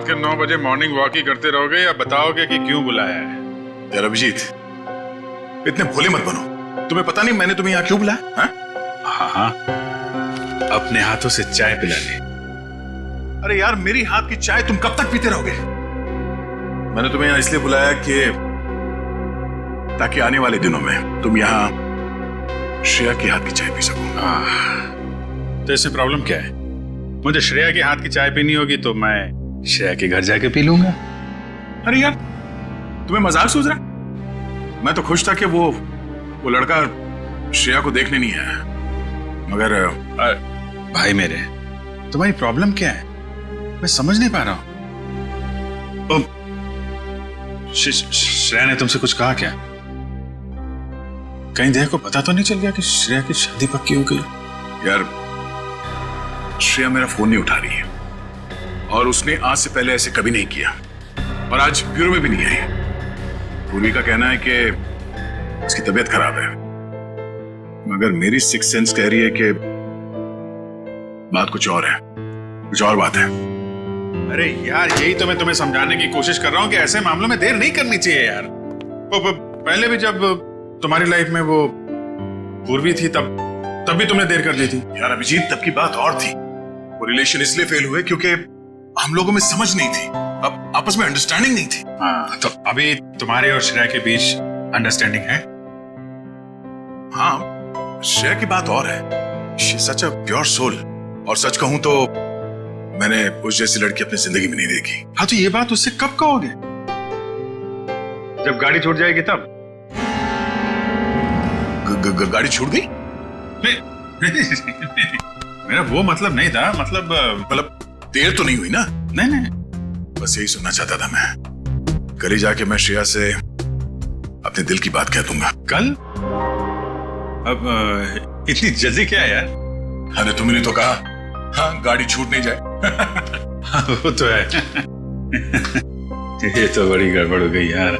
के 9 बजे morning walk ही करते रहोगे या बताओगे कि क्यों बुलाया है? यार अभिजीत, इतने भोले मत बनो। तुम्हें पता नहीं मैंने तुम्हें यहाँ क्यों बुलाया? हाँ, अपने हाथों से चाय पिला ले। अरे यार, मेरी हाथ की चाय तुम कब तक पीते रहोगे? मैंने तुम्हें यहाँ इसलिए बुलाया कि ताकि आने वाले दिनों में तुम यहाँ श्रेया के हाथ की चाय पी सको। तो इसमें प्रॉब्लम क्या है? मुझे श्रेया के हाथ की चाय पीनी होगी तो मैं श्रेया के घर जाके पी लूंगा। अरे यार, तुम्हें मजाक सूझ रहा? मैं तो खुश था कि वो लड़का श्रेया को देखने नहीं आया, मगर भाई मेरे, तुम्हारी प्रॉब्लम क्या है? मैं समझ नहीं पा रहा हूं। श्रेया ने तुमसे कुछ कहा क्या? कहीं देह को पता तो नहीं चल गया कि श्रेया की शादी पक्की हो गई? यार, श्रेया मेरा फोन नहीं उठा रही है और उसने आज से पहले ऐसे कभी नहीं किया और आज ब्यूरो में भी नहीं आई। पूर्वी का कहना है कि उसकी तबीयत खराब है, मगर मेरी सिक्स सेंस कह रही है कि बात कुछ और है, कुछ और बात है। अरे यार, यही तो मैं तुम्हें समझाने की कोशिश कर रहा हूं कि ऐसे मामलों में देर नहीं करनी चाहिए यार। पहले भी जब तुम्हारी लाइफ में वो पूर्वी थी तब भी तुमने देर कर दी थी। यार अभिजीत, तब की बात और थी। वो रिलेशन इसलिए फेल हुए क्योंकि हम लोगों में समझ नहीं थी, अब आपस में अंडरस्टैंडिंग नहीं थी। हाँ, तो अभी तुम्हारे और श्रेया के बीच अंडरस्टैंडिंग है? हाँ, श्रेया की बात और है। She is such a pure soul, और सच कहूं तो मैंने उस जैसी लड़की अपनी जिंदगी में नहीं देखी। हाँ, तो ये बात उससे कब कहोगे? जब गाड़ी छूट जाएगी तब? गाड़ी छूट गई? मेरा वो मतलब नहीं था। मतलब देर तो नहीं हुई ना? नहीं, बस यही सुनना चाहता था मैं। कल ही जाके मैं श्रेया से अपने दिल की बात कह दूंगा। कल? अब इतनी जल्दी क्या है यार? अरे तुमने तो कहा, हाँ, गाड़ी छूट नहीं जाए। वो तो है। ये तो बड़ी गड़बड़ हो गई यार।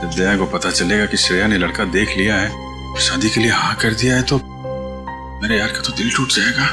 जब दया को पता चलेगा कि श्रेया ने लड़का देख लिया है, शादी के लिए हाँ कर दिया है, तो मेरे यार का तो दिल टूट जाएगा।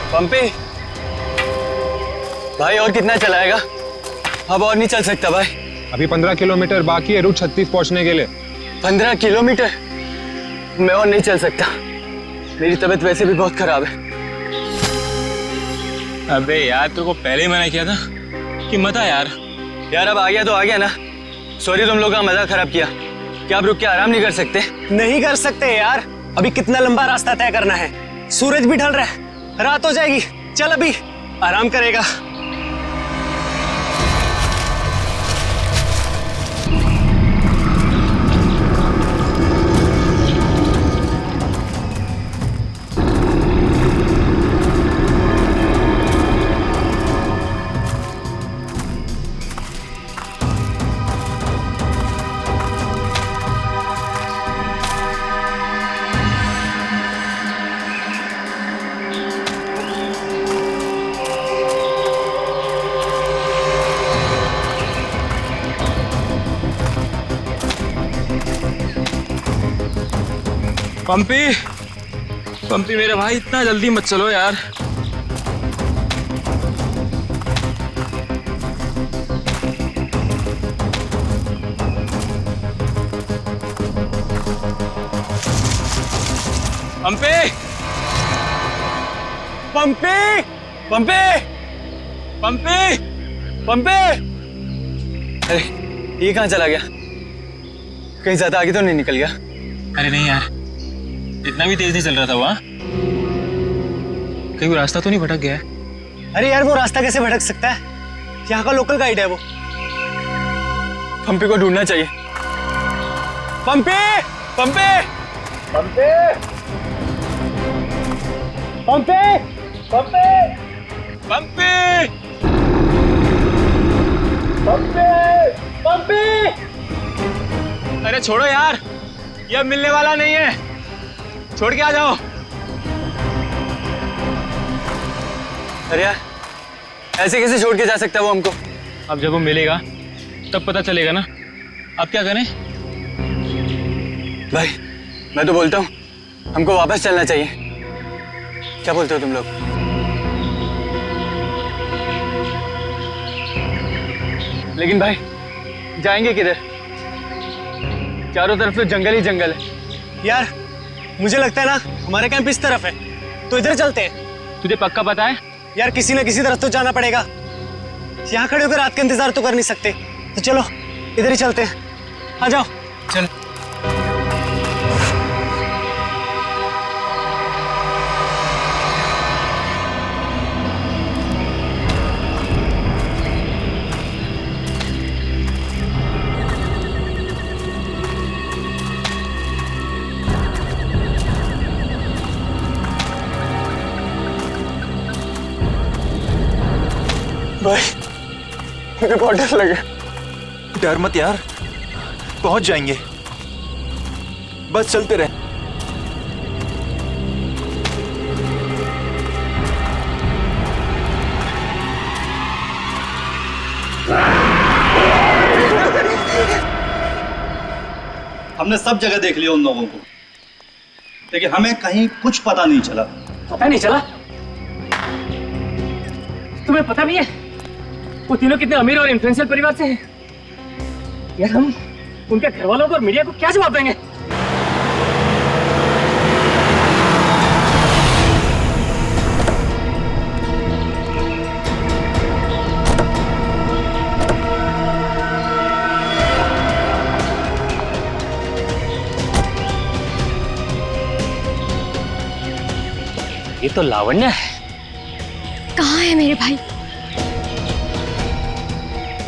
पंपी भाई, और कितना चलाएगा? अब और नहीं चल सकता भाई। अभी 15 किलोमीटर बाकी है रूट 36 पहुंचने के लिए। 15 किलोमीटर? मैं और नहीं चल सकता, मेरी तबीयत वैसे भी बहुत खराब है। अबे यार, तेरे को पहले ही मना किया था कि मत आ यार। यार अब आ गया तो आ गया ना। सॉरी, तुम लोग का मजा खराब किया। क्या आप रुक के आराम नहीं कर सकते? नहीं कर सकते यार, अभी कितना लंबा रास्ता तय करना है। सूरज भी ढल रहा है, रात हो जाएगी। चल अभी आराम करेगा। पंपी मेरे भाई, इतना जल्दी मत चलो यार। पंपी पंपी पंपी पंपी पंपी। अरे ये कहाँ चला गया? कहीं ज्यादा आगे तो नहीं निकल गया? अरे नहीं यार, इतना भी तेज नहीं चल रहा था वहाँ। कहीं वो रास्ता तो नहीं भटक गया है? अरे यार वो रास्ता कैसे भटक सकता है? यहाँ का लोकल गाइड है वो। पंपी को ढूंढना चाहिए। पंपी, पंपी, पंपी, पंपी, पंपी, पंपी! पंपी, पंपी। अरे छोड़ो यार, ये अब मिलने वाला नहीं है। छोड़ के आ जाओ। अरे यार, ऐसे कैसे छोड़ के जा सकता है वो हमको? अब जब वो मिलेगा तब पता चलेगा ना। अब क्या करें? भाई, मैं तो बोलता हूँ हमको वापस चलना चाहिए। क्या बोलते हो तुम लोग? लेकिन भाई, जाएंगे किधर? चारों तरफ तो जंगल ही जंगल है। यार मुझे लगता है ना हमारे कैंप इस तरफ है, तो इधर चलते हैं। तुझे पक्का पता है? यार किसी न किसी तरफ तो जाना पड़ेगा। यहाँ खड़े होकर रात का इंतजार तो कर नहीं सकते, तो चलो इधर ही चलते हैं। आ जाओ। चल। भाई, मुझे बहुत डर लगा। डर मत यार, पहुंच जाएंगे। बस चलते रहे। हमने सब जगह देख लिया उन लोगों को, लेकिन हमें कहीं कुछ पता नहीं चला। पता नहीं चला? तुम्हें पता भी है वो तीनों कितने अमीर और इन्फ्लुएंशियल परिवार से हैं? यार हम उनके घर वालों को और मीडिया को क्या जवाब देंगे? ये तो लावण्य है। कहाँ है मेरे भाई?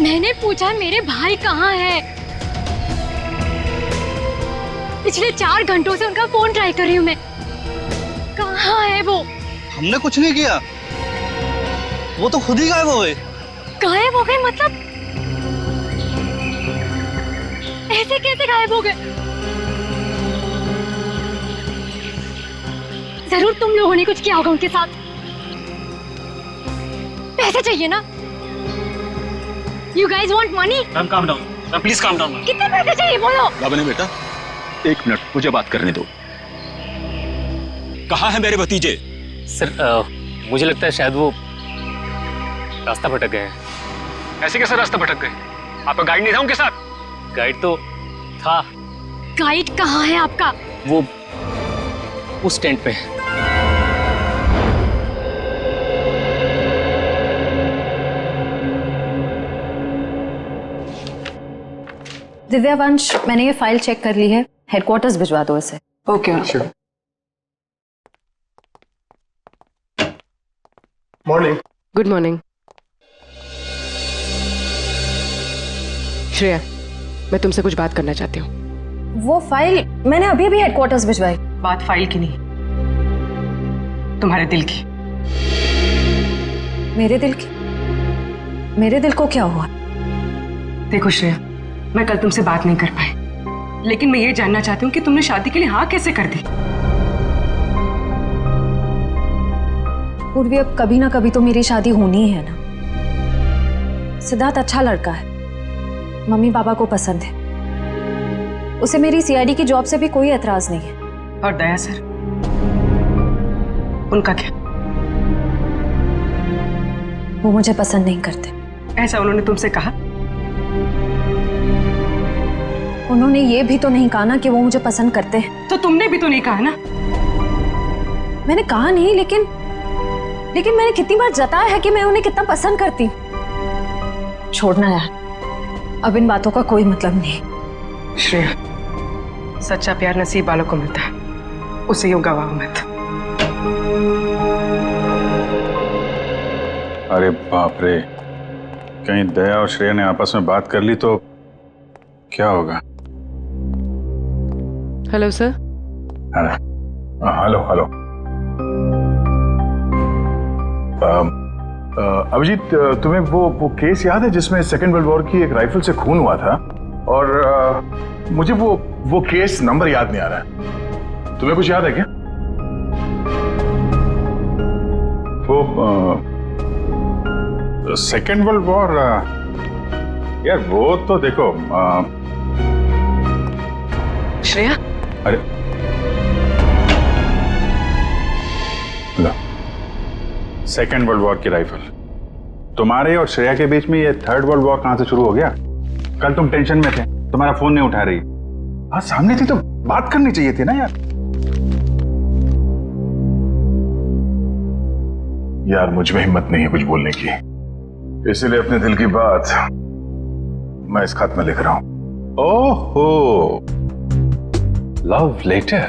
मैंने पूछा मेरे भाई कहाँ है? पिछले 4 घंटों से उनका फोन ट्राई कर रही हूँ मैं। कहाँ है वो? हमने कुछ नहीं किया, वो तो खुद ही गायब हो गए। गायब हो गए मतलब? ऐसे कैसे गायब हो गए? जरूर तुम लोगों ने कुछ किया होगा उनके साथ। पैसे चाहिए ना? You guys want money? Ma'am calm down, ma'am please calm down। कितने पैसे चाहिए बोलो? लावण्य बेटा, 1 मिनट मुझे बात करने दो। कहाँ है मेरे भतीजे? सर मुझे लगता है शायद वो रास्ता भटक गए हैं। ऐसे कैसे रास्ता भटक गए? आपका गाइड नहीं था उनके साथ? गाइड तो था। गाइड कहाँ है आपका? वो उस टेंट पे है। दिव्या वंश, मैंने ये फाइल चेक कर ली है। हेडक्वार्टर्स भिजवा दो इसे। Okay sure. Morning. Good morning. Shreya, मैं तुमसे कुछ बात करना चाहती हूँ। वो फाइल मैंने अभी अभी हेडक्वार्टर्स भिजवाई। बात फाइल की नहीं, तुम्हारे दिल की। मेरे दिल की? मेरे दिल को क्या हुआ? देखो श्रेया, मैं कल तुमसे बात नहीं कर पाई, लेकिन मैं ये जानना चाहती हूँ कि तुमने शादी के लिए हाँ कैसे कर दी? पूर्वी, अब कभी ना कभी तो मेरी शादी होनी ही है ना। सिद्धार्थ अच्छा लड़का है, मम्मी पापा को पसंद है, उसे मेरी सीआईडी की जॉब से भी कोई एतराज नहीं है। और दया सर, उनका क्या? वो मुझे पसंद नहीं करते। ऐसा उन्होंने तुमसे कहा? उन्होंने ये भी तो नहीं कहा ना कि वो मुझे पसंद करते हैं। तो तुमने भी तो नहीं कहा ना? मैंने कहा नहीं, लेकिन मैंने कितनी बार जताया है कि मैं उन्हें कितना पसंद करती हूँ। छोड़ना यार, अब इन बातों का कोई मतलब नहीं। श्रेया, सच्चा प्यार नसीब वालों को मिलता है, उसे यूं गवाओ मत। अरे बाप रे, कहीं दया और श्रेया ने आपस में बात कर ली तो क्या होगा? Hello sir. Hello hello. Abhijit, तुम्हें वो केस याद है जिसमें सेकेंड वर्ल्ड वॉर की एक राइफल से खून हुआ था? और मुझे वो केस नंबर याद नहीं आ रहा है। तुम्हें कुछ याद है क्या? वो सेकेंड वर्ल्ड वॉर, यार वो तो देखो श्रेया। अरे लो, सेकेंड वर्ल्ड वॉर की राइफल। तुम्हारे और श्रेया के बीच में ये थर्ड वर्ल्ड वॉर कहां से शुरू हो गया? कल तुम टेंशन में थे, तुम्हारा फोन नहीं उठा रही। हाँ, सामने थी तो बात करनी चाहिए थी ना यार। यार मुझ में हिम्मत नहीं है कुछ बोलने की, इसीलिए अपने दिल की बात मैं इस खत में लिख रहा हूं। ओहो, लव लेटर।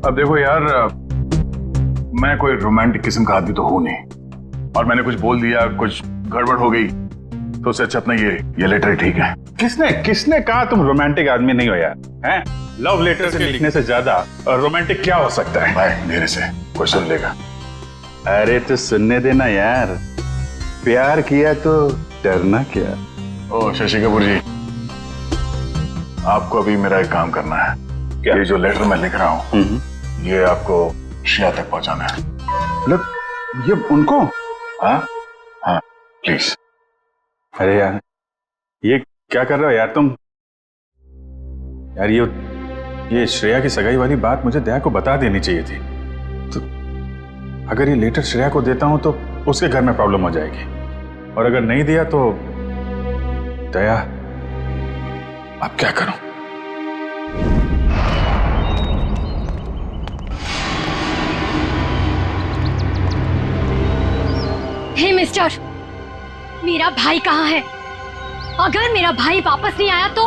अब देखो यार, मैं कोई रोमांटिक किस्म का आदमी तो हूं नहीं, और मैंने कुछ बोल दिया, कुछ गड़बड़ हो गई, तो उससे अच्छा अपना ये लेटर ठीक है। किसने कहा तुम रोमांटिक आदमी नहीं हो यार? हैं? लव लेटर से लिखने से ज्यादा रोमांटिक क्या हो सकता है? भाई मेरे से कोई सुन लेगा। अरे तो सुनने देना यार, प्यार किया तो डरना क्या? ओ शशि कपूर जी, आपको अभी मेरा एक काम करना है। क्या? ये जो लेटर मैं लिख रहा हूँ ये आपको श्रेया तक पहुंचाना है। मतलब ये उनको? हाँ हाँ प्लीज। अरे यार ये क्या कर रहे हो यार तुम? यार ये श्रेया की सगाई वाली बात मुझे दया को बता देनी चाहिए थी। तो अगर ये लेटर श्रेया को देता हूं तो उसके घर में प्रॉब्लम हो जाएगी, और अगर नहीं दिया तो दया, अब क्या करूं? हे मिस्टर, मेरा भाई कहाँ है? अगर मेरा भाई वापस नहीं आया तो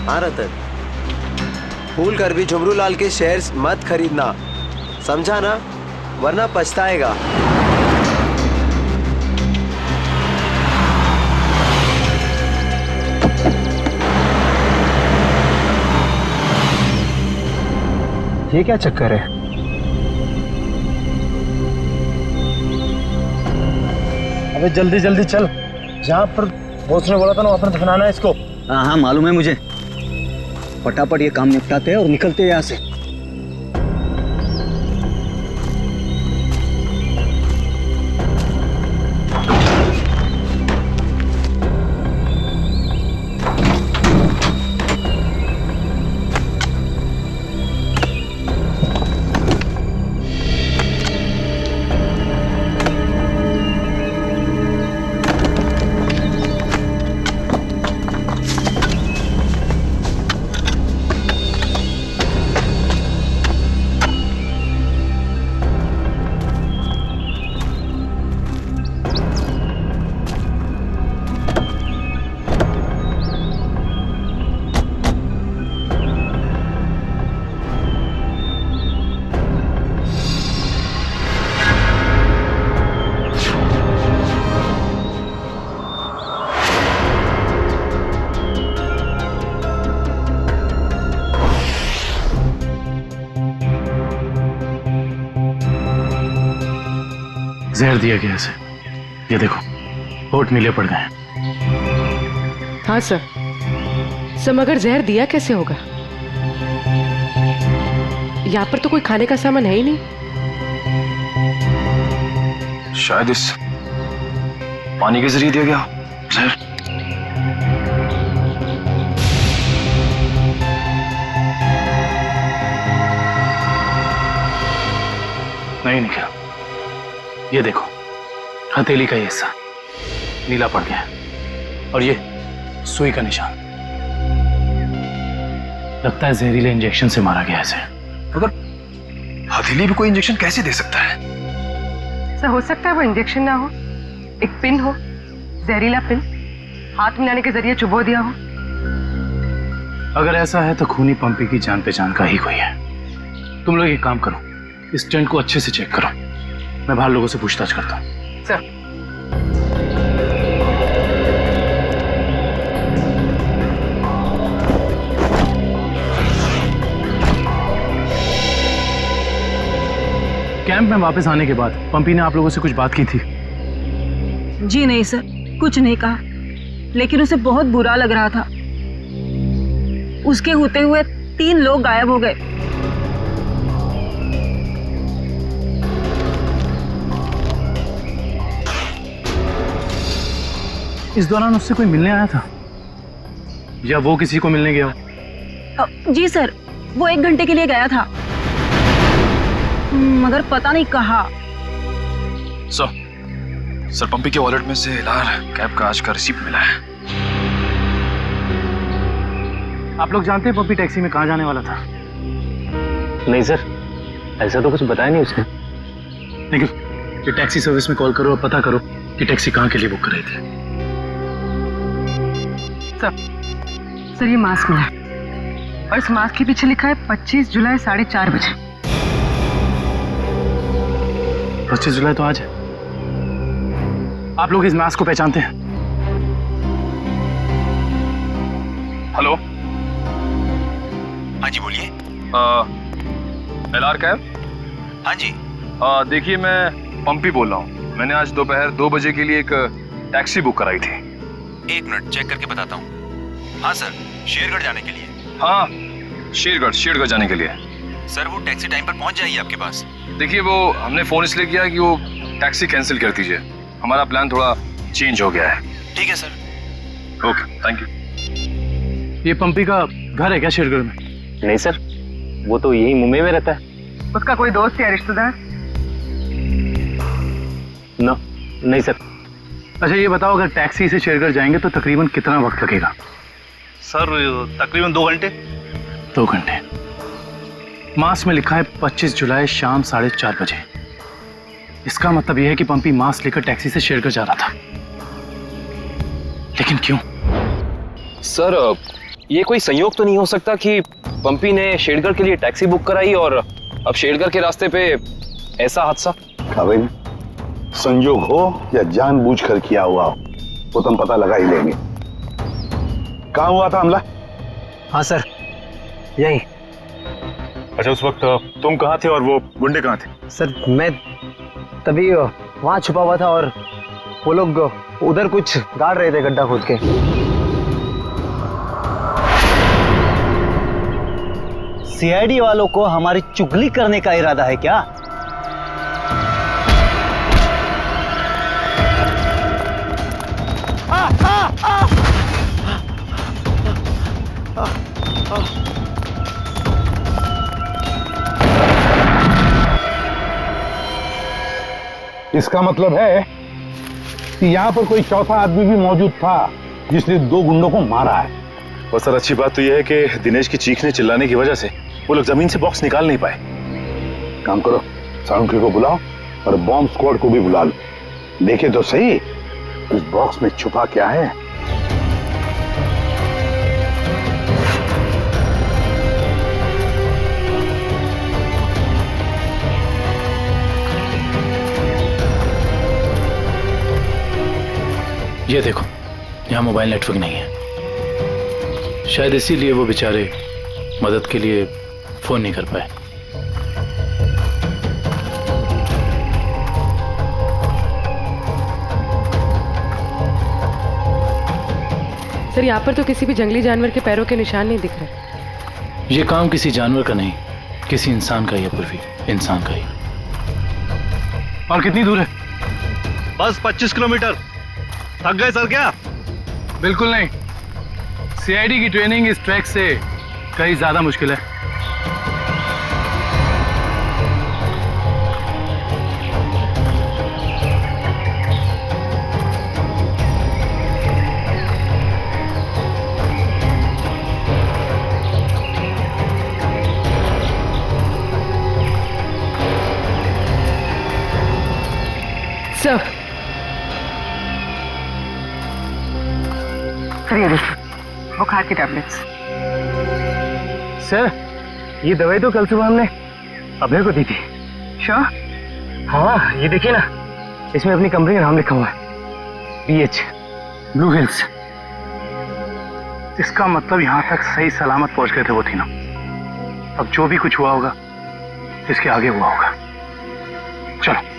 हाँ रतन, भूल कर भी झुमरू लाल के शेयर्स मत खरीदना, समझा ना? वरना पछताएगा। ये क्या चक्कर है? अबे जल्दी जल्दी चल, जहाँ पर बॉस ने बोला था ना वहाँ पर दफनाना है इसको। हाँ हाँ मालूम है मुझे, फटाफट ये काम निपटाते हैं और निकलते हैं यहाँ से। जहर दिया गया इसे, ये देखो होठ नीले पड़ गए। हाँ सर, मगर जहर दिया कैसे होगा? यहाँ पर तो कोई खाने का सामान है ही नहीं। शायद इस पानी के जरिए दिया गया जहर। नहीं निकला, ये देखो हथेली का ये हिस्सा, नीला पड़ गया और ये सुई का निशान। लगता है जहरीले इंजेक्शन से मारा गया इसे। मगर हथेली भी कोई इंजेक्शन कैसे दे सकता है? सर हो सकता है वो इंजेक्शन ना हो, एक पिन हो, जहरीला पिन हाथ मिलाने के जरिए चुबो दिया हो। अगर ऐसा है तो खूनी पंपी की जान पहचान का ही कोई है। तुम लोग एक काम करो, इस टेंट को अच्छे से चेक करो, मैं बाहर लोगों से पूछताछ करता हूँ। सर कैंप में वापस आने के बाद पंपी ने आप लोगों से कुछ बात की थी? जी नहीं सर, कुछ नहीं कहा, लेकिन उसे बहुत बुरा लग रहा था। उसके होते हुए 3 लोग गायब हो गए। इस दौरान उससे कोई मिलने आया था या वो किसी को मिलने गया हो? जी सर, वो 1 घंटे के लिए गया था, मगर पता नहीं कहाँ। सर पंपी के वॉलेट में से लार कैब का आज का रिसीप्ट मिला है। आप लोग जानते हैं पंपी टैक्सी में कहाँ जाने वाला था? नहीं सर, ऐसा तो कुछ बताया नहीं उसने। लेकिन ये टैक्सी सर्विस में कॉल करो और पता करो कि टैक्सी कहाँ के लिए बुक कर रहे थे। सर ये मास्क मिला और इस मास्क के पीछे लिखा है 25 जुलाई 4:30 बजे। 25 जुलाई तो आज है। आप लोग इस मास्क को पहचानते हैं? हेलो, हाँ जी बोलिए। LR cab? हाँ जी। देखिए मैं पंपी बोल रहा हूँ। मैंने आज दोपहर 2 बजे के लिए एक टैक्सी बुक कराई थी। 1 मिनट चेक करके बताता हूँ। हाँ सर, शेरगढ़ जाने के लिए। हाँ, शेरगढ़ जाने के लिए। सर वो टैक्सी टाइम पर पहुँच जाएगी आपके पास। देखिए वो हमने फोन इसलिए किया कि वो टैक्सी कैंसिल कर दीजिए, हमारा प्लान थोड़ा चेंज हो गया है। ठीक है सर। Okay, thank you. ये पंपी का घर है क्या शेरगढ़ में? नहीं सर, वो तो यही मुंबई में रहता है। उसका कोई दोस्त या रिश्तेदार? नहीं सर। अच्छा ये बताओ, अगर टैक्सी से शेरगढ़ जाएंगे तो तकरीबन कितना वक्त लगेगा? सर तकरीबन 2 घंटे। 2 घंटे। मास में लिखा है 25 जुलाई शाम 4:30 बजे। इसका मतलब यह है कि पंपी मास्क लेकर टैक्सी से शेरगढ़ जा रहा था। लेकिन क्यों? सर ये कोई संयोग तो नहीं हो सकता कि पंपी ने शेरगढ़ के लिए टैक्सी बुक कराई और अब शेरगढ़ के रास्ते पे ऐसा हादसा? भाई संयोग हो या जानबूझकर किया हुआ हो वो तो हम पता लगा ही लेंगे। कहाँ हुआ था हमला? हाँ सर, यही। अच्छा उस वक्त तुम कहाँ थे और वो गुंडे कहाँ थे? सर मैं तभी वहाँ छुपा हुआ था और वो लोग उधर कुछ गाड़ रहे थे गड्ढा खोद के। सीआईडी वालों को हमारी चुगली करने का इरादा है क्या? इसका मतलब है कि यहाँ पर कोई चौथा आदमी भी मौजूद था जिसने 2 गुंडों को मारा है। और सर अच्छी बात तो यह है कि दिनेश की चीखने चिल्लाने की वजह से वो लोग जमीन से बॉक्स निकाल नहीं पाए। काम करो, साउंड को बुलाओ और बॉम्ब स्क्वाड को भी बुला लो। देखे तो सही इस बॉक्स में छुपा क्या है। ये देखो, यहाँ मोबाइल नेटवर्क नहीं है। शायद इसीलिए वो बेचारे मदद के लिए फोन नहीं कर पाए। सर यहाँ पर तो किसी भी जंगली जानवर के पैरों के निशान नहीं दिख रहे। ये काम किसी जानवर का नहीं, किसी इंसान का ही है पूर्वी, इंसान का ही। और कितनी दूर है? बस 25 किलोमीटर। थक गए सर क्या? बिल्कुल नहीं, सीआईडी की ट्रेनिंग इस ट्रैक से कहीं ज्यादा मुश्किल है। सर ये देखिए बुखार की टैबलेट्स। सर ये दवाई तो कल सुबह हमने अभय को दी थी। श्योर? हाँ ये देखिए ना, इसमें अपनी कंपनी का नाम लिखा हुआ है, BH ब्लू हिल्स। इसका मतलब यहाँ तक सही सलामत पहुंच गए थे वो तीनों। अब जो भी कुछ हुआ होगा इसके आगे हुआ होगा। चलो।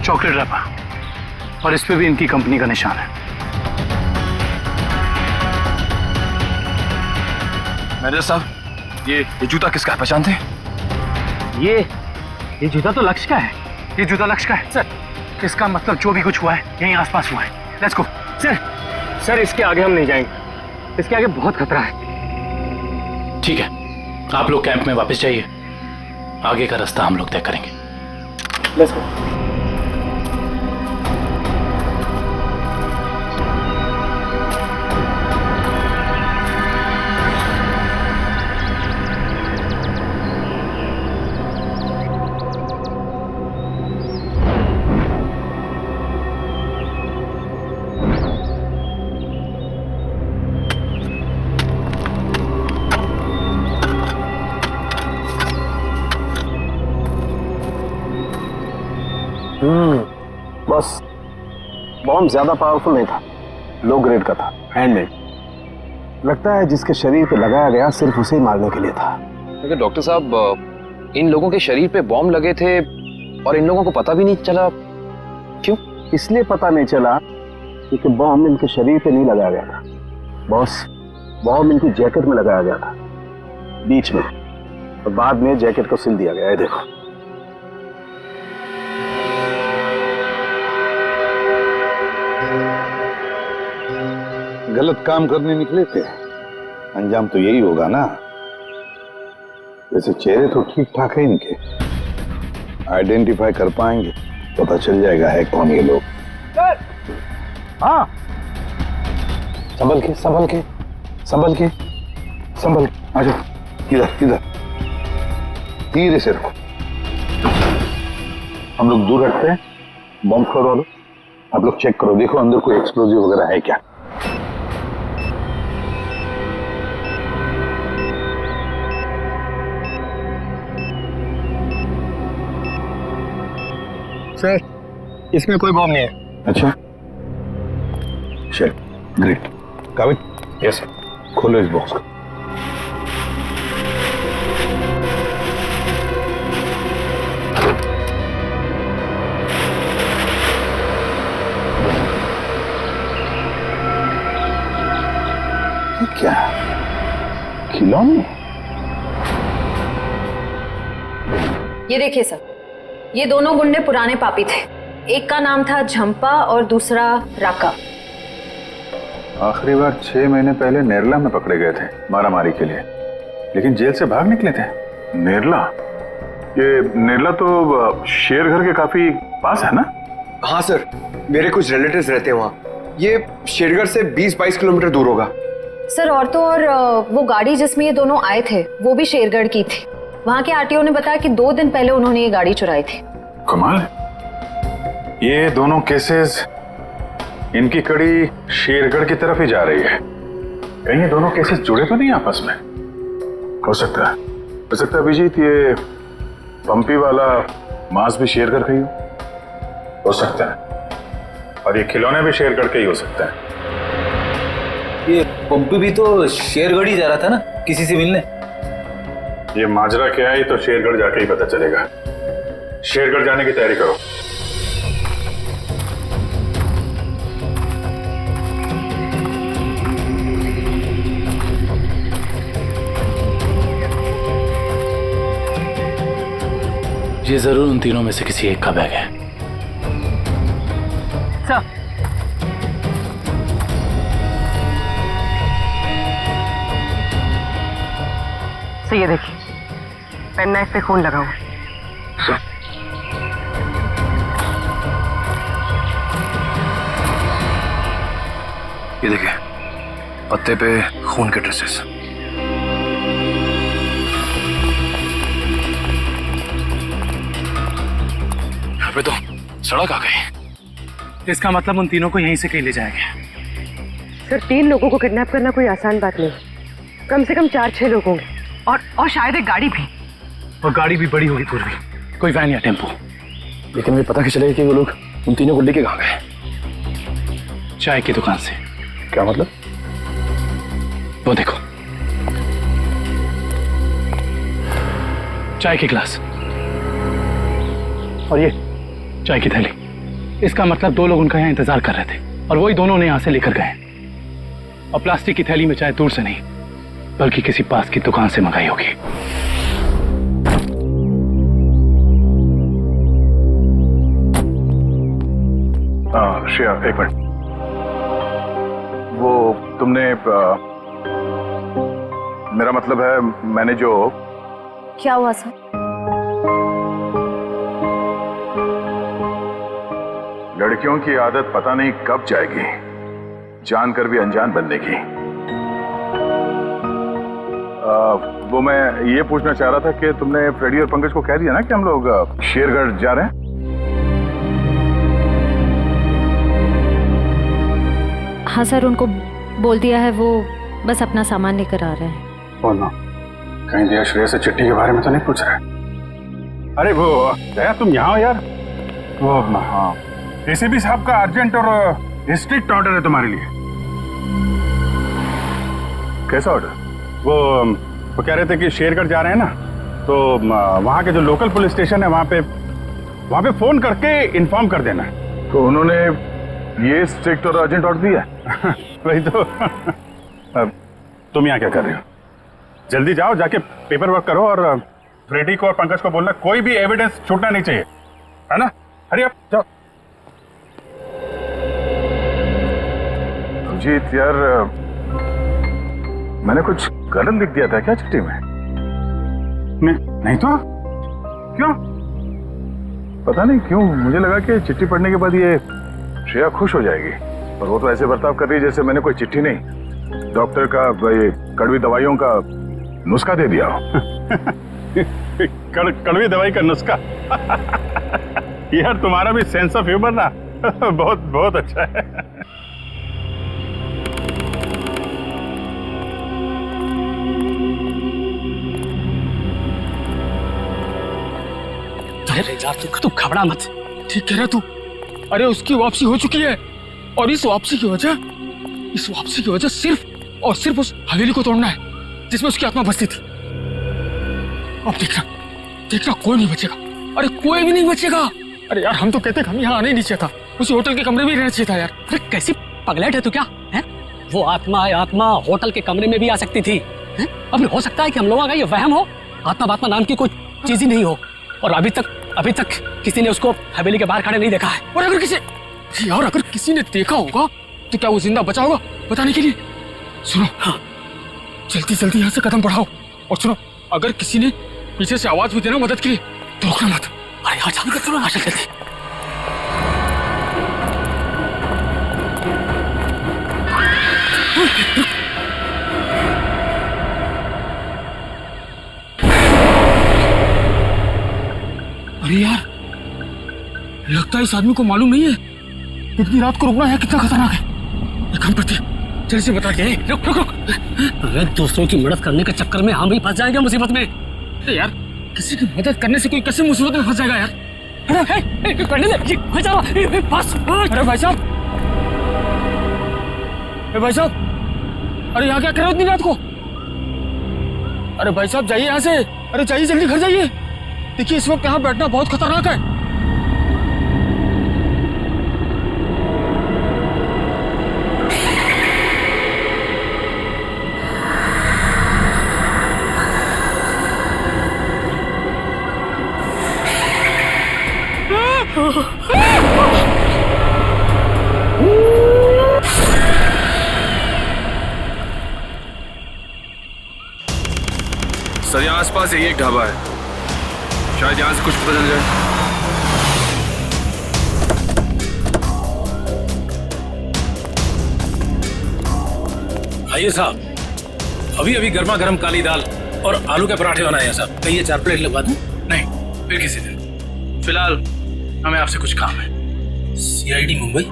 चॉकलेट रैपर और इस पे भी इनकी कंपनी का निशान है। मैनेजर साहब ये जूता किसका है, पहचानते हैं? ये जूता तो लक्ष्य का है। ये जूता लक्ष्य का है सर। इसका मतलब जो भी कुछ हुआ है यहीं आसपास हुआ है। Let's go. सर इसके आगे हम नहीं जाएंगे, इसके आगे बहुत खतरा है। ठीक है, आप लोग कैंप में वापस जाइए, आगे का रास्ता हम लोग तय करेंगे। Let's go. बस बॉम्ब ज्यादा पावरफुल नहीं था, लो ग्रेड का था, हैंडमेड। लगता है जिसके शरीर पे लगाया गया सिर्फ उसे ही मारने के लिए था। लेकिन डॉक्टर साहब इन लोगों के शरीर पे बॉम्ब लगे थे और इन लोगों को पता भी नहीं चला, क्यों? इसलिए पता नहीं चला क्योंकि बॉम्ब इनके शरीर पे नहीं लगाया गया था बॉस, बॉम्ब इनकी जैकेट में लगाया गया था बीच में, और बाद में जैकेट को सिल दिया गया है। देखो गलत काम करने निकले थे, अंजाम तो यही होगा ना। वैसे चेहरे तो ठीक ठाक है इनके, आइडेंटिफाई कर पाएंगे, पता चल जाएगा है कौन ये लोग। हाँ संभल के संभल के संभल के संभल के, आ जाओ इधर इधर, धीरे से रखो। हम लोग दूर हटते हैं, बॉम्ब स्क्वाड वालों आप लोग चेक करो, देखो अंदर कोई एक्सप्लोजिव वगैरह है क्या। सर इसमें कोई बॉम्ब नहीं है। अच्छा चल ग्रेट। काबिल? Yes sir. खोलो इस बॉक्स को। क्या खिलौने? ये देखिए सर, ये दोनों गुंडे पुराने पापी थे। एक का नाम था झंपा और दूसरा राका। आखिरी बार 6 महीने पहले नेरला में पकड़े गए थे मारामारी के लिए, लेकिन जेल से भाग निकले थे। नेरला? ये नेरला तो शेरघर के काफी पास है ना? हाँ सर, मेरे कुछ रिलेटिव्स रहते हैं वहाँ। ये शेरघर से 20-22 किलोमीटर दूर होगा। सर और तो और वो गाड़ी जिसमें ये दोनों आए थे वो भी शेरगढ़ की थी। वहाँ के आरटीओ ने बताया कि 2 दिन पहले उन्होंने ये गाड़ी चुराई थी। कमाल, ये दोनों केसेस, इनकी कड़ी शेरगढ़ की तरफ ही जा रही है। कहीं ये दोनों केसेस जुड़े तो नहीं आपस में? हो सकता है अभिजीत ये पंपी वाला मांस भी शेरगढ़ का ही हो सकता है, और ये खिलौने भी शेरगढ़ के ही हो सकता है। ये पंपी भी तो शेरगढ़ ही जा रहा था ना किसी से मिलने। ये माजरा क्या है तो शेरगढ़ जाके ही पता चलेगा। शेरगढ़ जाने की तैयारी करो। ये जरूर उन तीनों में से किसी एक का बैग है। सर तो ये देखिए, पेन नाइफ पे खून लगा हुआ। ये देखिए, पत्ते पे खून के ट्रेसेस। अबे तो सड़क आ गई। इसका मतलब उन तीनों को यहीं से कहीं ले जाएंगे। सर 3 लोगों को किडनैप करना कोई आसान बात नहीं, कम से कम 4-6 लोग होंगे और शायद एक गाड़ी भी। और गाड़ी भी बड़ी होगी पूर्वी, कोई वैन या टेम्पो। लेकिन मुझे पता कैसे चलेगा कि वो लोग उन तीनों को लेके कहाँ गए? चाय की दुकान से। क्या मतलब? वो देखो, चाय के गिलास और ये चाय की थैली। इसका मतलब 2 लोग उनका यहाँ इंतजार कर रहे थे और वही दोनों ने यहाँ से लेकर गए। और प्लास्टिक की थैली में चाय दूर से नहीं बल्कि किसी पास की दुकान से मंगाई होगी। श्रेया, एक मिनट। वो तुमने मेरा मतलब है, मैंने जो। क्या हुआ सर? लड़कियों की आदत पता नहीं कब जाएगी, जानकर भी अनजान बनने की। वो मैं ये पूछना चाह रहा था कि तुमने फ्रेडी और पंकज को कह दिया ना कि हम लोग शेरगढ़ जा रहे हैं? हाँ सर, उनको बोल दिया है, वो बस अपना सामान लेकर आ रहे हैं। बोलना, कहीं दिया श्रेया से चिट्ठी के बारे में तो नहीं पूछ रहे? अरे वो दया, तुम यहाँ हो यार। वो हाँ, एसीपी साहब का अर्जेंट और स्ट्रिक्ट ऑर्डर है तुम्हारे लिए। कैसा ऑर्डर? वो कह रहे थे कि शेरगढ़ जा रहे हैं ना, तो वहाँ के जो लोकल पुलिस स्टेशन है वहाँ पे फोन करके इन्फॉर्म कर देना। तो उन्होंने ये स्ट्रिक्ट और अर्जेंट ऑर्डर दिया? वही तो। अब तुम यहाँ क्या कर रहे हो? जल्दी जाओ, जाके पेपर वर्क करो और फ्रेडी को और पंकज को बोलना कोई भी एविडेंस छूटना नहीं चाहिए, है ना? हरी अप, जाओ। अभिजीत यार, मैंने कुछ गलत लिख दिया था क्या चिट्ठी में? नहीं तो क्यों? पता नहीं क्यों मुझे लगा कि चिट्ठी पढ़ने के बाद ये श्रेया खुश हो जाएगी, पर वो तो ऐसे बर्ताव कर रही है जैसे मैंने कोई चिट्ठी नहीं, डॉक्टर का ये कड़वी दवाइयों का नुस्खा दे दिया हो। कड़वी दवाई का नुस्खा? यार तुम्हारा भी सेंस ऑफ ह्यूमर ना बहुत बहुत अच्छा है। अरे यार तू घबरा मत, ठीक कह रहा तू। अरे उसकी वापसी हो चुकी है और इस वापसी की वजह सिर्फ और सिर्फ उस हवेली को तोड़ना है जिसमें उसकी आत्मा बसती थी। अब देखना कोई नहीं बचेगा। अरे कोई भी नहीं बचेगा। अरे यार हम तो कहते हम यहाँ आने नहीं चाहिए था, उसी होटल के कमरे में रहना चाहिए था यार। अरे कैसी पगलेट है तू क्या है? वो आत्मा होटल के कमरे में भी आ सकती थी। अब हो सकता है कि हम लोगों का ये वहम हो, आत्मा नाम की कोई चीज ही नहीं हो। और अभी तक किसी ने उसको हवेली के बाहर खड़े नहीं देखा है। और अगर किसी ने देखा होगा तो क्या वो जिंदा बचा होगा बताने के लिए? सुनो, हाँ, जल्दी यहाँ से कदम बढ़ाओ। और सुनो, अगर किसी ने पीछे से आवाज भी देना मदद के लिए तो रोकना मत। अरे यहाँ जाने का आशा जल्दी। अरे यार, लगता है इस आदमी को मालूम नहीं है इतनी रात को रुकना है कितना खतरनाक है। एक काम करते हैं, जल्दी से बता के। रुक। अरे दूसरों की मदद करने के चक्कर में हम भी फंस जाएंगे मुसीबत में। अरे यार, किसी की मदद करने से कोई कैसे मुसीबत में फंस जाएगा यार? अरे भाई साहब, अरे यहाँ क्या कर रहे हो इतनी रात को? अरे भाई साहब जाइए यहाँ से। अरे जाइए, जल्दी घर जाइए। देखिए इस वक्त यहाँ बैठना बहुत खतरनाक है। सर यहाँ आसपास यही एक ढाबा है, शायद यहाँ से कुछ पता चल जाए। आइए साहब, अभी अभी गर्मा गर्म काली दाल और आलू के पराठे बनाए हैं साहब। कहिए 4 प्लेट लगवा दूं? नहीं, फिर किसी दिन। फिलहाल हमें आपसे कुछ काम है। CID मुंबई।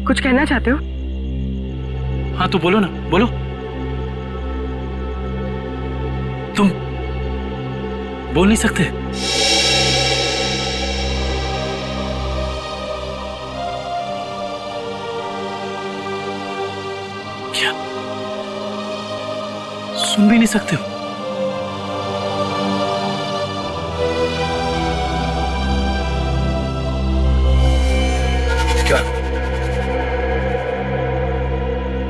कुछ कहना चाहते हो? हाँ तो बोलो ना, बोलो। तुम बोल नहीं सकते? क्या सुन भी नहीं सकते हो? क्या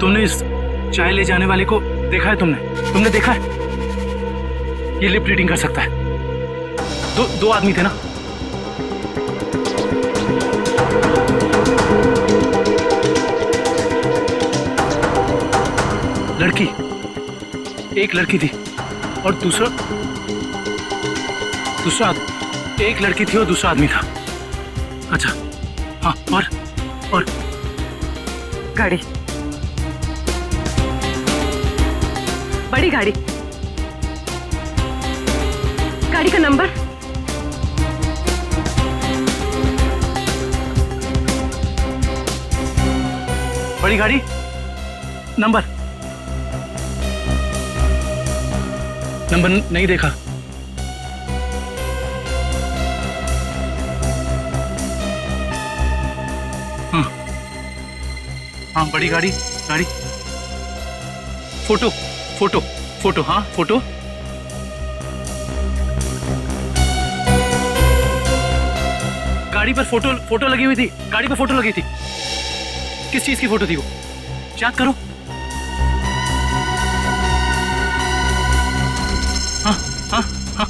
तुमने इस चाय ले जाने वाले को देखा है? तुमने देखा है? ये लिप रीडिंग कर सकता है। दो आदमी थे ना? लड़की, एक लड़की थी और दूसरा एक लड़की थी और दूसरा आदमी था। अच्छा हाँ, और गाड़ी, बड़ी गाड़ी, गाड़ी का नंबर? बड़ी गाड़ी नंबर नहीं देखा। हाँ बड़ी गाड़ी फोटो हाँ फोटो। गाड़ी पर फोटो लगी हुई थी। गाड़ी पर फोटो लगी थी। किस चीज की फोटो थी वो? याद करो। हाँ हाँ हाँ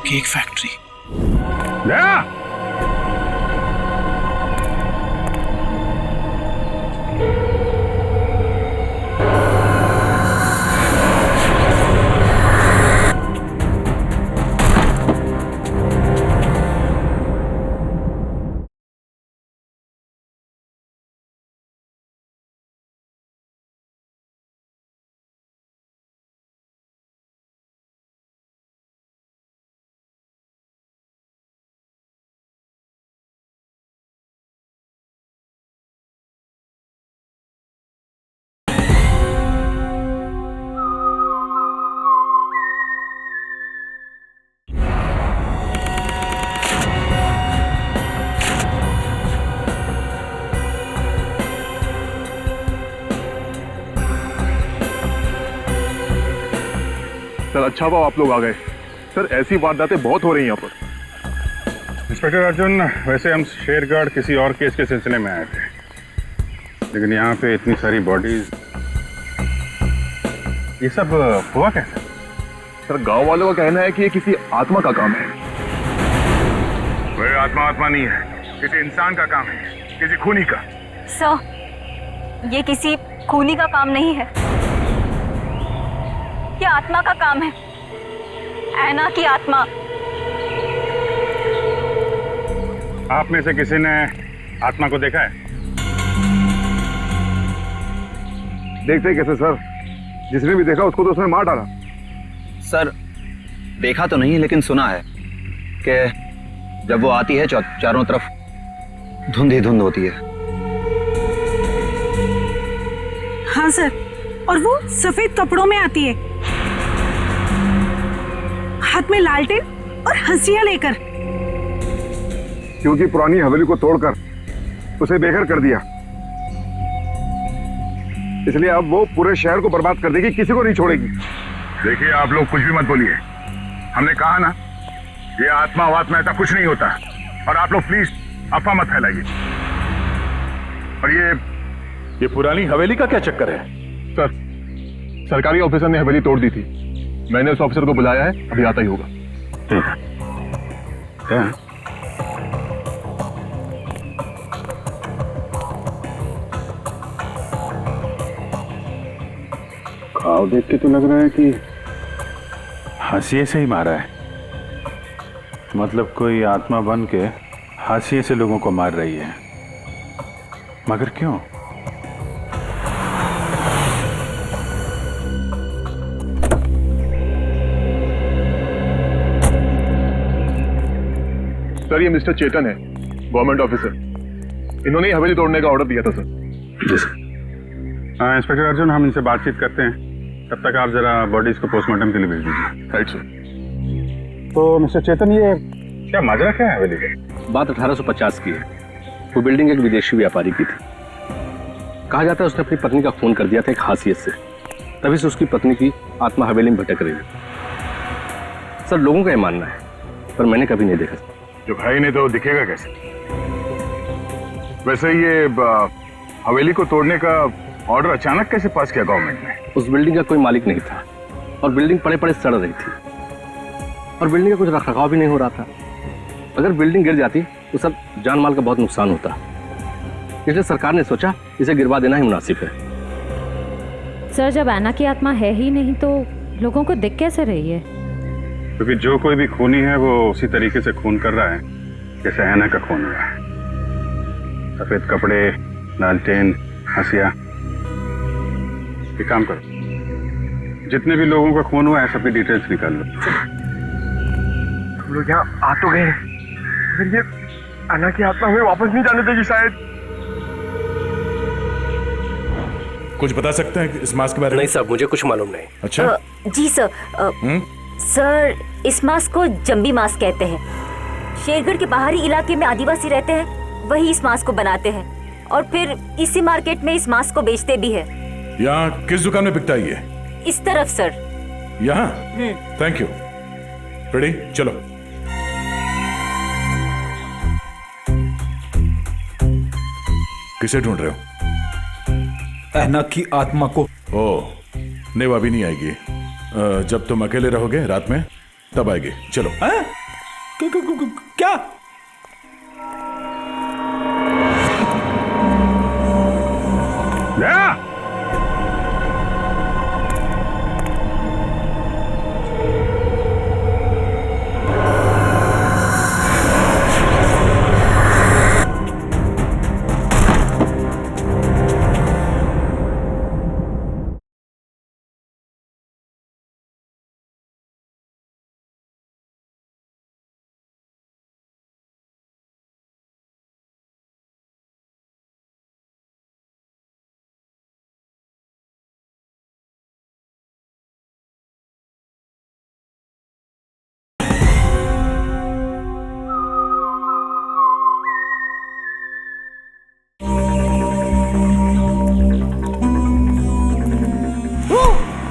केक फैक्ट्री। सर अच्छा हुआ आप लोग आ गए। सर ऐसी वारदातें बहुत हो रही हैं यहाँ पर। इंस्पेक्टर अर्जुन, वैसे हम शेरगढ़ किसी और केस के सिलसिले में आए थे, लेकिन यहाँ पे इतनी सारी बॉडीज, ये सब हुआ कैसे? सर गांव वालों का कहना है कि ये किसी आत्मा का काम है। वह आत्मा नहीं है, किसी इंसान का काम है, किसी खूनी का। सर ये किसी खूनी का काम नहीं है, ये आत्मा का काम है। ऐना की आत्मा। आप में से किसी ने आत्मा को देखा है? देखते कैसे सर, जिसने भी देखा उसको तो उसने मार डाला। सर देखा तो नहीं, लेकिन सुना है कि जब वो आती है चारों तरफ धुंध ही धुंध होती है। हाँ सर, और वो सफेद कपड़ों में आती है, हाथ में लालटेन और हंसिया लेकर। क्योंकि पुरानी हवेली को तोड़कर उसे बेघर कर दिया, इसलिए अब वो पूरे शहर को बर्बाद कर देगी, किसी को नहीं छोड़ेगी। देखिए आप लोग कुछ भी मत बोलिए, हमने कहा ना ये आत्मा वात्मा ऐसा कुछ नहीं होता। और आप लोग प्लीज अफवाह मत फैलाइए। और ये पुरानी हवेली का क्या चक्कर है? सर, सरकारी ऑफिसर ने हवेली तोड़ दी थी, मैंने उस ऑफिसर को बुलाया है, अभी आता ही होगा। क्या? घाव देख के तो लग रहा है कि हाशिए से ही मारा है। मतलब कोई आत्मा बन के हाशिए से लोगों को मार रही है, मगर क्यों? सर ये मिस्टर चेतन है, गवर्नमेंट ऑफिसर, इन्होंने ही हवेली तोड़ने का ऑर्डर दिया था सर। जी सर। इंस्पेक्टर अर्जुन, हम इनसे बातचीत करते हैं, तब तक आप जरा बॉडीज को पोस्टमार्टम के लिए भेज दीजिए। Right sir. तो मिस्टर चेतन, ये क्या माजरा क्या है हवेली का? बात 1850 की है। वो बिल्डिंग एक विदेशी व्यापारी की थी। कहा जाता है उसने अपनी पत्नी का खून कर दिया था एक हासियत से, तभी से उसकी पत्नी की आत्मा हवेली में भटक रही है। सर लोगों का ये मानना है, पर मैंने कभी नहीं देखा। जो भाई ने तो दिखेगा कैसे? वैसे ये हवेली को तोड़ने का ऑर्डर अचानक कैसे पास किया गवर्नमेंट ने? उस बिल्डिंग का कोई मालिक नहीं था और बिल्डिंग पड़े पड़े सड़ रही थी और बिल्डिंग का कुछ रखरखाव भी नहीं हो रहा था। अगर बिल्डिंग गिर जाती तो सब जान माल का बहुत नुकसान होता, इसलिए सरकार ने सोचा इसे गिरवा देना ही मुनासिब है। सर जब ऐना की आत्मा है ही नहीं तो लोगों को दिख कैसे रही है? क्योंकि जो कोई भी खूनी है वो उसी तरीके से खून कर रहा है जैसे ऐना का खून हुआ है। सफेद कपड़े, लालटेन, हंसिया। एक काम करो, जितने भी लोगों का खून हुआ है सबकी डिटेल्स निकाल लो। हम लोग यहाँ आ तो गए, मगर ये अन्ना की आत्मा हमें वापस नहीं जाने देगी शायद। कुछ बता सकते हैं इस मास्क के बारे में? नहीं साहब, मुझे कुछ मालूम नहीं। अच्छा जी सर। सर इस मास्क को जंबी मास्क कहते हैं। शेरगढ़ के बाहरी इलाके में आदिवासी रहते हैं, वही इस मास्क को बनाते हैं और फिर इसी मार्केट में इस मास्क को बेचते भी है। यहाँ किस दुकान में बिकता है ये? इस तरफ सर। यहाँ? Thank you. रेडी, चलो। किसे ढूंढ रहे हो? ऐना की आत्मा को। ओह, नहीं वो अभी नहीं आएगी। जब तुम अकेले रहोगे रात में तब आएगी। चलो। क्या?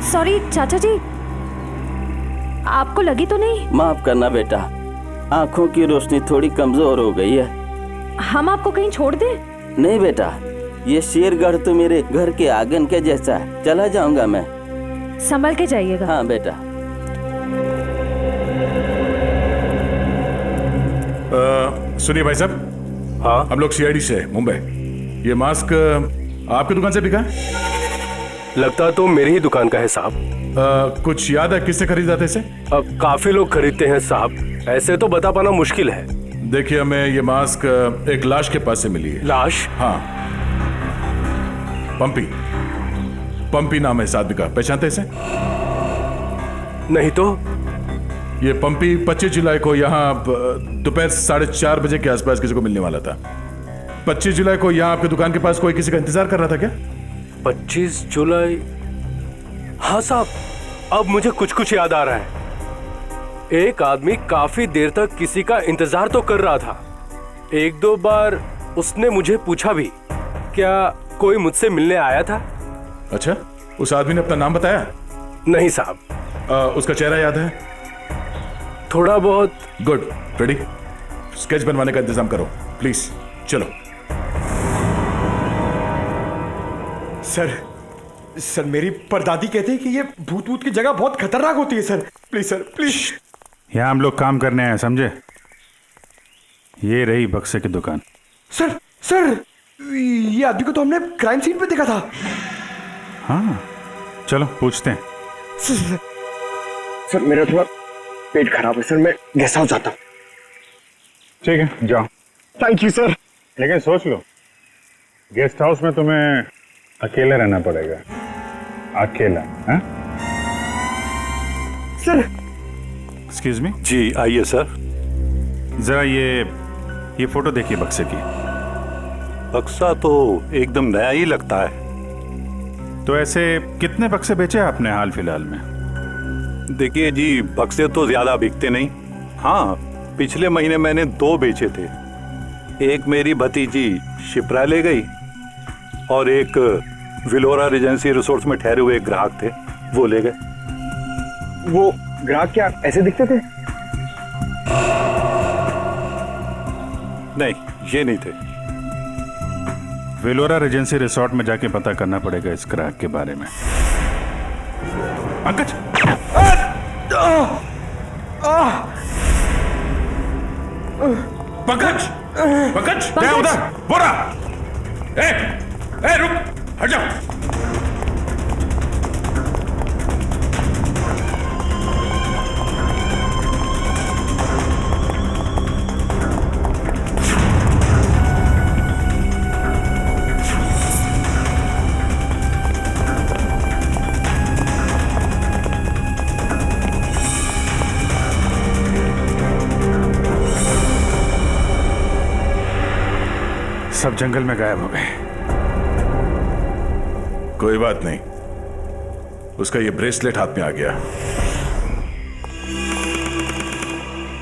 सॉरी चाचा जी, आपको लगी तो नहीं? माफ करना बेटा, आंखों की रोशनी थोड़ी कमजोर हो गई है। हम आपको कहीं छोड़ दें? नहीं बेटा, ये शेरगढ़ तो मेरे घर के आंगन के जैसा है। चला जाऊंगा मैं। संभल के जाइएगा। हाँ बेटा। सुनिए भाई साहब। हाँ? हम लोग सीआईडी से मुंबई। ये मास्क आपकी दुकान से बिका? लगता तो मेरी ही दुकान का है साहब। कुछ याद है किससे खरीदा था इसे? काफी लोग खरीदते हैं साहब, ऐसे तो बता पाना मुश्किल है। देखिए, हमें ये मास्क एक लाश के पास से मिली है। लाश? हाँ, पंपी नाम है इस आदमी का, पहचानते इसे? नहीं तो। ये पंपी 25 जुलाई को यहाँ दोपहर 4:30 बजे के आसपास किसी को मिलने वाला था। 25 जुलाई को यहाँ आपकी दुकान के पास कोई किसी का इंतजार कर रहा था क्या? 25 जुलाई? हाँ साहब, अब मुझे कुछ कुछ याद आ रहा है। एक आदमी काफी देर तक किसी का इंतजार तो कर रहा था। एक दो बार उसने मुझे पूछा भी, क्या कोई मुझसे मिलने आया था? अच्छा, उस आदमी ने अपना नाम बताया? नहीं साहब। उसका चेहरा याद है? थोड़ा बहुत। गुड। रेडी? स्केच बनवाने का इंतजाम करो प्लीज। चलो। सर मेरी परदादी कहती है कि ये भूत की जगह बहुत खतरनाक होती है सर। Please sir, please. यहाँ हम लोग काम करने आए, समझे? ये रही बक्से की दुकान। सर ये आदमी को तो हमने क्राइम सीन पे देखा था। हाँ, चलो पूछते हैं। सर मेरा थोड़ा पेट खराब है सर, मैं गेस्ट हाउस जाता हूँ। ठीक है, जाओ। Thank you sir. लेकिन सोच लो, गेस्ट हाउस में तुम्हें अकेले रहना पड़ेगा। अकेला? हाँ? सर। Excuse me. जी आइए सर। जरा ये फोटो देखिए बक्से की। बक्सा तो एकदम नया ही लगता है। तो ऐसे कितने बक्से बेचे आपने हाल फिलहाल में? देखिए जी, बक्से तो ज्यादा बिकते नहीं। हाँ, पिछले महीने मैंने 2 बेचे थे। एक मेरी भतीजी शिप्रा ले गई और एक विलोरा रेजेंसी रिसोर्ट्स में ठहरे हुए एक ग्राहक थे, वो ले गए। वो ग्राहक क्या ऐसे दिखते थे? नहीं, ये नहीं थे। विलोरा रेजेंसी रिसोर्ट में जाके पता करना पड़ेगा इस ग्राहक के बारे में। पंकज! पंकज! पंकज! क्या उधर? बोरा! ए, रुक! हट जाओ! सब जंगल में गायब हो गए। कोई बात नहीं, उसका ये ब्रेसलेट हाथ में आ गया।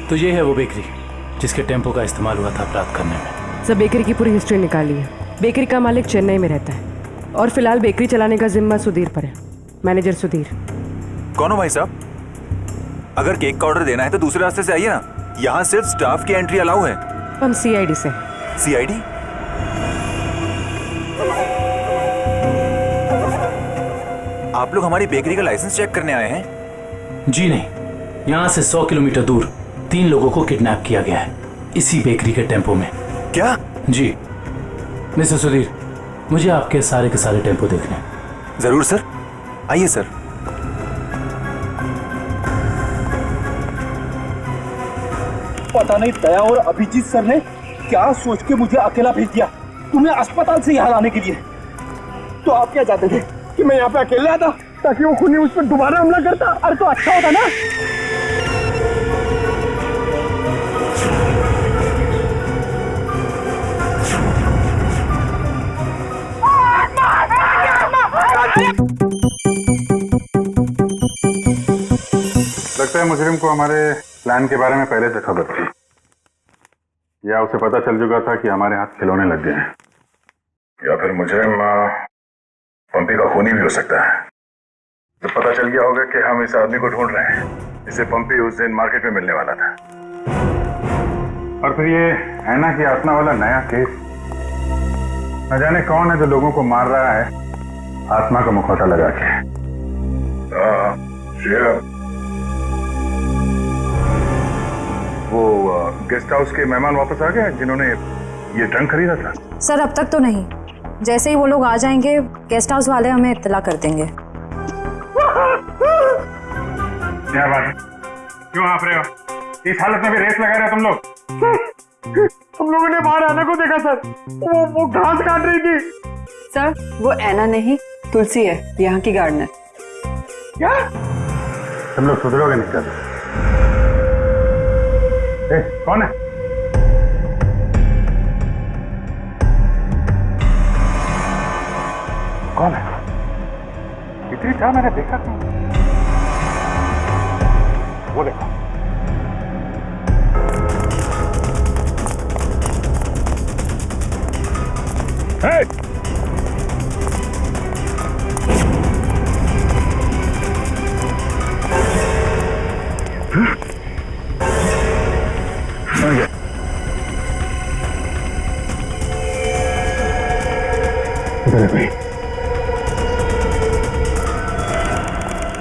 तो ये है वो बेकरी जिसके टेम्पो का इस्तेमाल हुआ था अपराध करने में। सब बेकरी की पूरी हिस्ट्री निकाली है। बेकरी का मालिक चेन्नई में रहता है और फिलहाल बेकरी चलाने का जिम्मा सुधीर पर है। मैनेजर सुधीर। कौन हो भाई साहब? अगर केक का ऑर्डर देना है तो दूसरे रास्ते से आइए ना, यहाँ सिर्फ स्टाफ की एंट्री अलाउ है। हम सीआईडी से। सीआईडी? आप लोग हमारी बेकरी का लाइसेंस चेक करने आए हैं? जी नहीं, यहाँ से 100 किलोमीटर दूर 3 लोगों को किडनैप किया गया है, इसी बेकरी के टेम्पो में। क्या? जी मिस्टर सुधीर, मुझे आपके सारे के सारे टेम्पो देखने हैं। जरूर सर, आइए सर। पता नहीं दया और अभिजीत सर ने क्या सोच के मुझे अकेला भेज दिया तुम्हें अस्पताल से यहाँ लाने के लिए। तो आप क्या चाहते थे कि मैं यहाँ पे अकेले आता ताकि वो खूनी उस पर दोबारा हमला करता? अरे तो अच्छा होता ना। लगता है मुजरिम को हमारे प्लान के बारे में पहले से खबर थी, या उसे पता चल चुका था कि हमारे हाथ खिलौने लग गए हैं, या फिर मुजरिम पंपी का खूनी भी हो सकता है। तो पता चल गया होगा कि हम इस आदमी को ढूंढ रहे हैं, इसे पंपी उस दिन मार्केट में मिलने वाला था। और फिर ये ऐना की आत्मा वाला नया केस, न जाने कौन है जो लोगों को मार रहा है आत्मा का मुखौटा लगा के। वो गेस्ट हाउस के मेहमान वापस आ गए जिन्होंने ये ट्रंक खरीदा था? सर अब तक तो नहीं, जैसे ही वो लोग आ जाएंगे गेस्ट हाउस वाले हमें इत्तला कर देंगे। क्या बात, क्यों आप रहे हो? इस हालत में भी रेस लगा रहे हो तुम लोग? हम लोगों ने बाहर आने को देखा सर, वो घास काट रही थी। सर वो ऐना नहीं तुलसी है, यहाँ की गार्डनर। क्या? तुम लोग सुधरोगे नहीं कर? कौन है? कौन है? इतनी था मैंने देखा क्यों? वो देखो। Hey!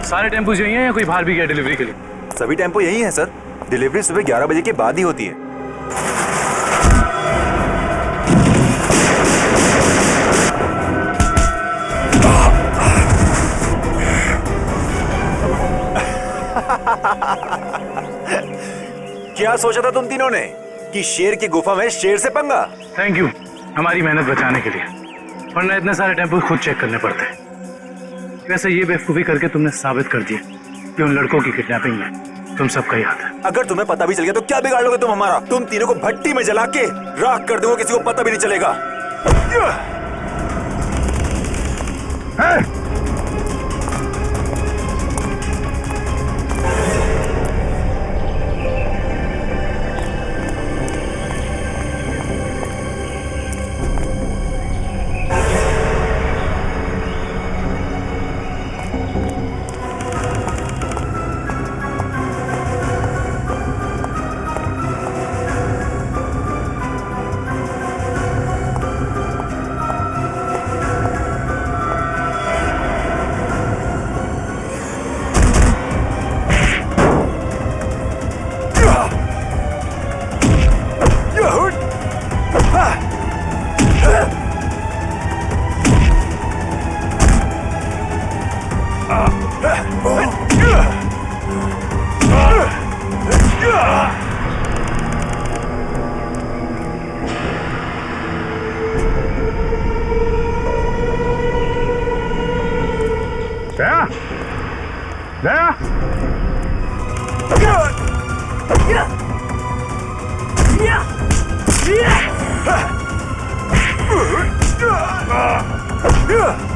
सारे टेम्पो यही हैं या कोई बाहर भी गया डिलीवरी के लिए? सभी टेम्पो यही है सर। डिलीवरी सुबह 11 बजे के बाद ही होती है। क्या सोचा था तुम तीनों ने कि शेर की गुफा में शेर से पंगा? थैंक यू हमारी मेहनत बचाने के लिए, वरना इतने सारे टेम्पो खुद चेक करने पड़ते हैं। वैसे ये बेवकूफी करके तुमने साबित कर दिया कि उन लड़कों की किडनैपिंग में तुम सबका ही हाथ है। अगर तुम्हें पता भी चल गया तो क्या बिगाड़ लोगे तुम हमारा? तुम तीनों को भट्टी में जला के राख कर दूंगा, किसी को पता भी नहीं चलेगा। Yeah!